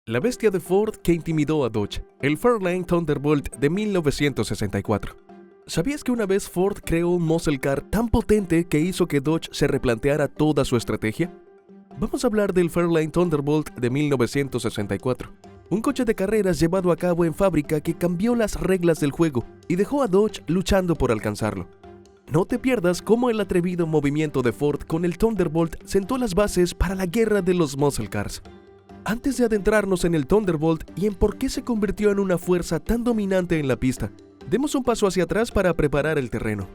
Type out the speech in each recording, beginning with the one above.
La bestia de Ford que intimidó a Dodge, el Fairlane Thunderbolt de 1964. ¿Sabías que una vez Ford creó un muscle car tan potente que hizo que Dodge se replanteara toda su estrategia? Vamos a hablar del Fairlane Thunderbolt de 1964, un coche de carreras llevado a cabo en fábrica que cambió las reglas del juego y dejó a Dodge luchando por alcanzarlo. No te pierdas cómo el atrevido movimiento de Ford con el Thunderbolt sentó las bases para la guerra de los muscle cars. Antes de adentrarnos en el Thunderbolt y en por qué se convirtió en una fuerza tan dominante en la pista, demos un paso hacia atrás para preparar el terreno.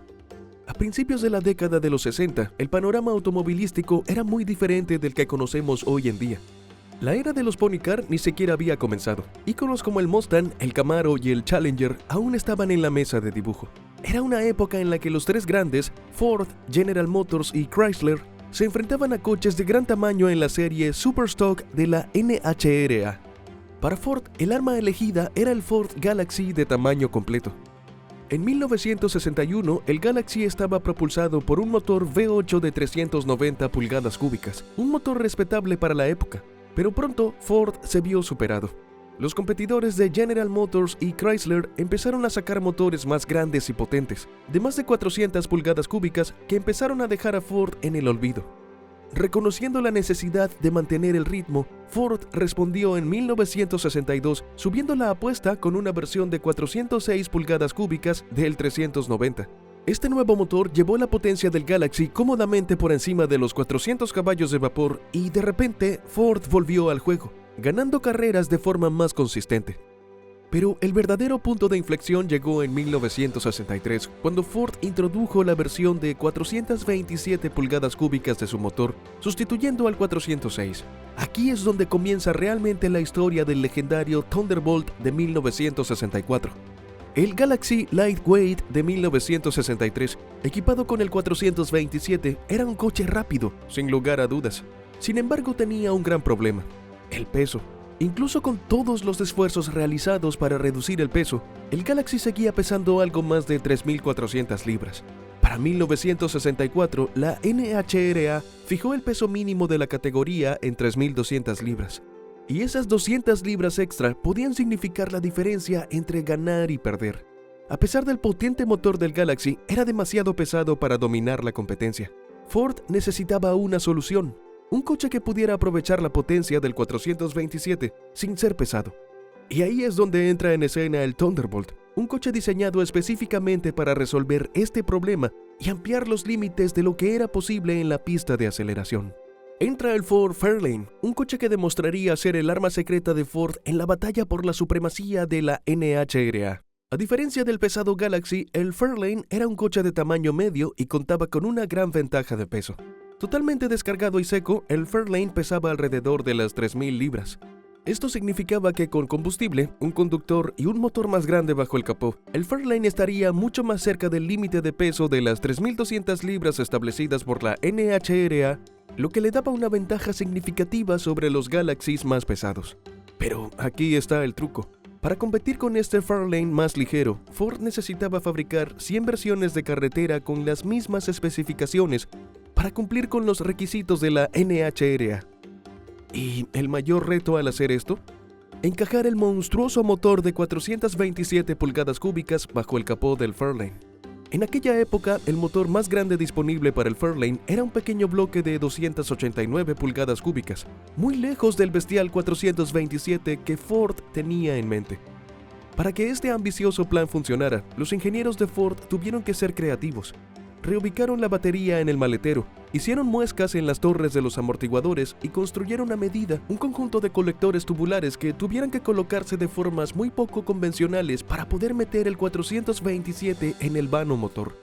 A principios de la década de los 60, el panorama automovilístico era muy diferente del que conocemos hoy en día. La era de los pony car ni siquiera había comenzado. Íconos como el Mustang, el Camaro y el Challenger aún estaban en la mesa de dibujo. Era una época en la que los tres grandes, Ford, General Motors y Chrysler, se enfrentaban a coches de gran tamaño en la serie Superstock de la NHRA. Para Ford, el arma elegida era el Ford Galaxy de tamaño completo. En 1961, el Galaxy estaba propulsado por un motor V8 de 390 pulgadas cúbicas, un motor respetable para la época, pero pronto Ford se vio superado. Los competidores de General Motors y Chrysler empezaron a sacar motores más grandes y potentes, de más de 400 pulgadas cúbicas, que empezaron a dejar a Ford en el olvido. Reconociendo la necesidad de mantener el ritmo, Ford respondió en 1962 subiendo la apuesta con una versión de 406 pulgadas cúbicas del 390. Este nuevo motor llevó la potencia del Galaxy cómodamente por encima de los 400 caballos de vapor y de repente Ford volvió al juego, ganando carreras de forma más consistente. Pero el verdadero punto de inflexión llegó en 1963, cuando Ford introdujo la versión de 427 pulgadas cúbicas de su motor, sustituyendo al 406. Aquí es donde comienza realmente la historia del legendario Thunderbolt de 1964. El Galaxy Lightweight de 1963, equipado con el 427, era un coche rápido, sin lugar a dudas. Sin embargo, tenía un gran problema: el peso. Incluso con todos los esfuerzos realizados para reducir el peso, el Galaxy seguía pesando algo más de 3.400 libras. Para 1964, la NHRA fijó el peso mínimo de la categoría en 3.200 libras. Y esas 200 libras extra podían significar la diferencia entre ganar y perder. A pesar del potente motor del Galaxy, era demasiado pesado para dominar la competencia. Ford necesitaba una solución: un coche que pudiera aprovechar la potencia del 427 sin ser pesado. Y ahí es donde entra en escena el Thunderbolt, un coche diseñado específicamente para resolver este problema y ampliar los límites de lo que era posible en la pista de aceleración. Entra el Ford Fairlane, un coche que demostraría ser el arma secreta de Ford en la batalla por la supremacía de la NHRA. A diferencia del pesado Galaxy, el Fairlane era un coche de tamaño medio y contaba con una gran ventaja de peso. Totalmente descargado y seco, el Fairlane pesaba alrededor de las 3.000 libras. Esto significaba que con combustible, un conductor y un motor más grande bajo el capó, el Fairlane estaría mucho más cerca del límite de peso de las 3.200 libras establecidas por la NHRA, lo que le daba una ventaja significativa sobre los Galaxies más pesados. Pero aquí está el truco. Para competir con este Fairlane más ligero, Ford necesitaba fabricar 100 versiones de carretera con las mismas especificaciones para cumplir con los requisitos de la NHRA. ¿Y el mayor reto al hacer esto? Encajar el monstruoso motor de 427 pulgadas cúbicas bajo el capó del Fairlane. En aquella época, el motor más grande disponible para el Fairlane era un pequeño bloque de 289 pulgadas cúbicas, muy lejos del bestial 427 que Ford tenía en mente. Para que este ambicioso plan funcionara, los ingenieros de Ford tuvieron que ser creativos. Reubicaron la batería en el maletero, hicieron muescas en las torres de los amortiguadores y construyeron a medida un conjunto de colectores tubulares que tuvieran que colocarse de formas muy poco convencionales para poder meter el 427 en el vano motor.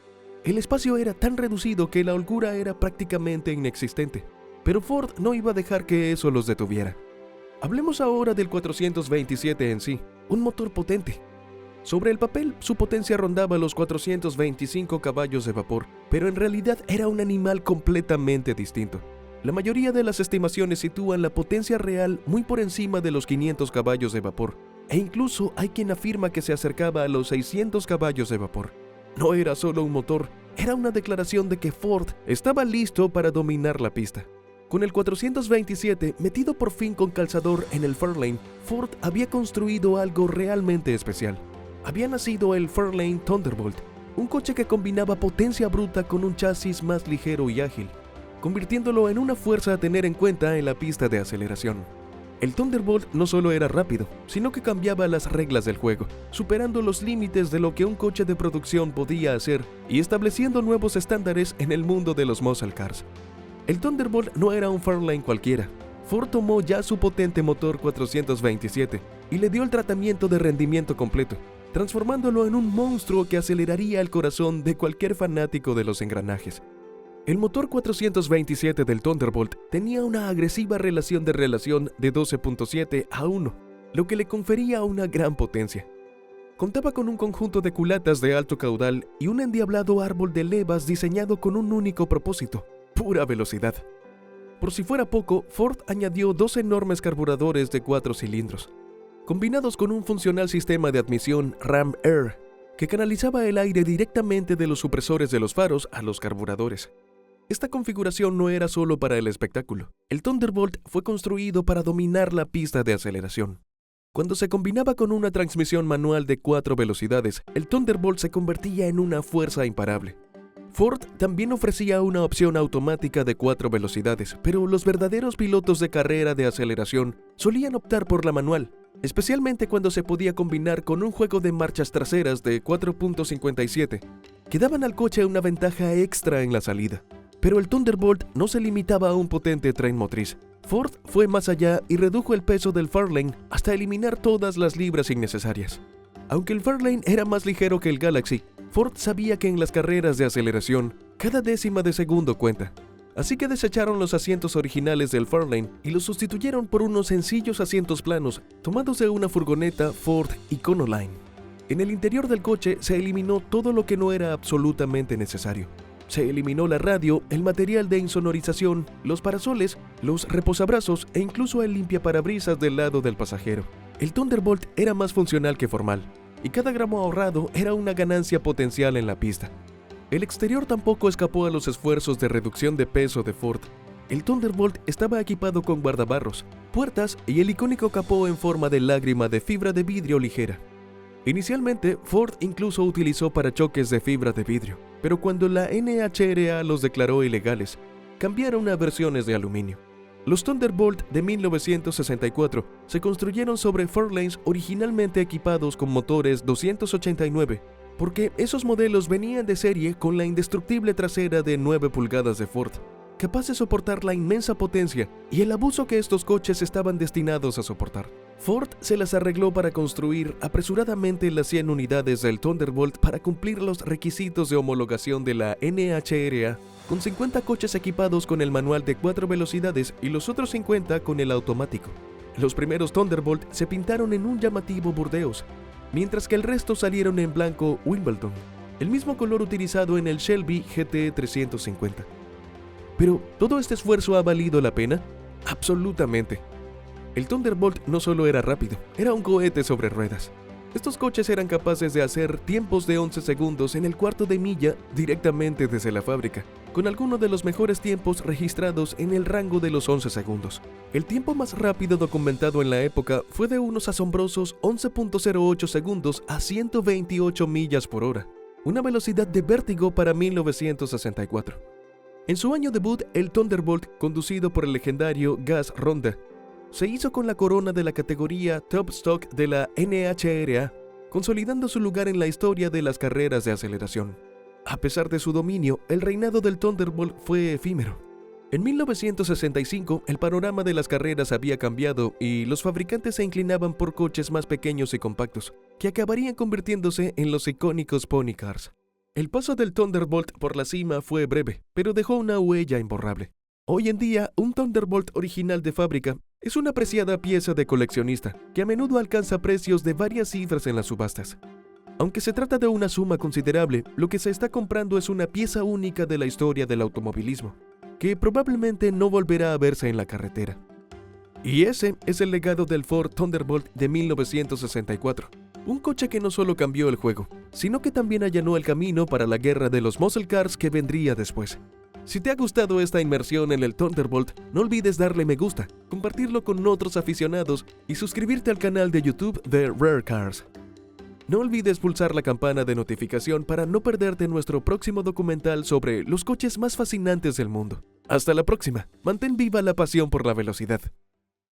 El espacio era tan reducido que la holgura era prácticamente inexistente, pero Ford no iba a dejar que eso los detuviera. Hablemos ahora del 427 en sí, un motor potente. Sobre el papel, su potencia rondaba los 425 caballos de vapor, pero en realidad era un animal completamente distinto. La mayoría de las estimaciones sitúan la potencia real muy por encima de los 500 caballos de vapor, e incluso hay quien afirma que se acercaba a los 600 caballos de vapor. No era solo un motor, era una declaración de que Ford estaba listo para dominar la pista. Con el 427 metido por fin con calzador en el Fairlane, Ford había construido algo realmente especial. Había nacido el Fairlane Thunderbolt, un coche que combinaba potencia bruta con un chasis más ligero y ágil, convirtiéndolo en una fuerza a tener en cuenta en la pista de aceleración. El Thunderbolt no solo era rápido, sino que cambiaba las reglas del juego, superando los límites de lo que un coche de producción podía hacer y estableciendo nuevos estándares en el mundo de los muscle cars. El Thunderbolt no era un Fairlane cualquiera. Ford tomó ya su potente motor 427 y le dio el tratamiento de rendimiento completo, transformándolo en un monstruo que aceleraría el corazón de cualquier fanático de los engranajes. El motor 427 del Thunderbolt tenía una agresiva relación de 12.7 a 1, lo que le confería una gran potencia. Contaba con un conjunto de culatas de alto caudal y un endiablado árbol de levas diseñado con un único propósito: pura velocidad. Por si fuera poco, Ford añadió 2 enormes carburadores de 4 cilindros, combinados con un funcional sistema de admisión Ram Air, que canalizaba el aire directamente de los supresores de los faros a los carburadores. Esta configuración no era solo para el espectáculo. El Thunderbolt fue construido para dominar la pista de aceleración. Cuando se combinaba con una transmisión manual de 4 velocidades, el Thunderbolt se convertía en una fuerza imparable. Ford también ofrecía una opción automática de 4 velocidades, pero los verdaderos pilotos de carrera de aceleración solían optar por la manual, especialmente cuando se podía combinar con un juego de marchas traseras de 4.57, que daban al coche una ventaja extra en la salida. Pero el Thunderbolt no se limitaba a un potente tren motriz. Ford fue más allá y redujo el peso del Fairlane hasta eliminar todas las libras innecesarias. Aunque el Fairlane era más ligero que el Galaxy, Ford sabía que en las carreras de aceleración, cada décima de segundo cuenta. Así que desecharon los asientos originales del Fairlane y los sustituyeron por unos sencillos asientos planos tomados de una furgoneta Ford Econoline. En el interior del coche se eliminó todo lo que no era absolutamente necesario. Se eliminó la radio, el material de insonorización, los parasoles, los reposabrazos e incluso el limpiaparabrisas del lado del pasajero. El Thunderbolt era más funcional que formal, y cada gramo ahorrado era una ganancia potencial en la pista. El exterior tampoco escapó a los esfuerzos de reducción de peso de Ford. El Thunderbolt estaba equipado con guardabarros, puertas y el icónico capó en forma de lágrima de fibra de vidrio ligera. Inicialmente, Ford incluso utilizó parachoques de fibra de vidrio, pero cuando la NHRA los declaró ilegales, cambiaron a versiones de aluminio. Los Thunderbolt de 1964 se construyeron sobre Fairlanes originalmente equipados con motores 289, porque esos modelos venían de serie con la indestructible trasera de 9 pulgadas de Ford, capaz de soportar la inmensa potencia y el abuso que estos coches estaban destinados a soportar. Ford se las arregló para construir apresuradamente las 100 unidades del Thunderbolt para cumplir los requisitos de homologación de la NHRA, con 50 coches equipados con el manual de 4 velocidades y los otros 50 con el automático. Los primeros Thunderbolt se pintaron en un llamativo burdeos, mientras que el resto salieron en blanco Wimbledon, el mismo color utilizado en el Shelby GT 350. ¿Pero todo este esfuerzo ha valido la pena? Absolutamente. El Thunderbolt no solo era rápido, era un cohete sobre ruedas. Estos coches eran capaces de hacer tiempos de 11 segundos en el cuarto de milla directamente desde la fábrica, con algunos de los mejores tiempos registrados en el rango de los 11 segundos. El tiempo más rápido documentado en la época fue de unos asombrosos 11.08 segundos a 128 millas por hora, una velocidad de vértigo para 1964. En su año debut, el Thunderbolt, conducido por el legendario Gus Ronda, se hizo con la corona de la categoría Top Stock de la NHRA, consolidando su lugar en la historia de las carreras de aceleración. A pesar de su dominio, el reinado del Thunderbolt fue efímero. En 1965, el panorama de las carreras había cambiado y los fabricantes se inclinaban por coches más pequeños y compactos, que acabarían convirtiéndose en los icónicos Pony Cars. El paso del Thunderbolt por la cima fue breve, pero dejó una huella imborrable. Hoy en día, un Thunderbolt original de fábrica es una apreciada pieza de coleccionista que a menudo alcanza precios de varias cifras en las subastas. Aunque se trata de una suma considerable, lo que se está comprando es una pieza única de la historia del automovilismo, que probablemente no volverá a verse en la carretera. Y ese es el legado del Ford Thunderbolt de 1964. Un coche que no solo cambió el juego, sino que también allanó el camino para la guerra de los muscle cars que vendría después. Si te ha gustado esta inmersión en el Thunderbolt, no olvides darle me gusta, compartirlo con otros aficionados y suscribirte al canal de YouTube de Rare Cars. No olvides pulsar la campana de notificación para no perderte nuestro próximo documental sobre los coches más fascinantes del mundo. Hasta la próxima, mantén viva la pasión por la velocidad.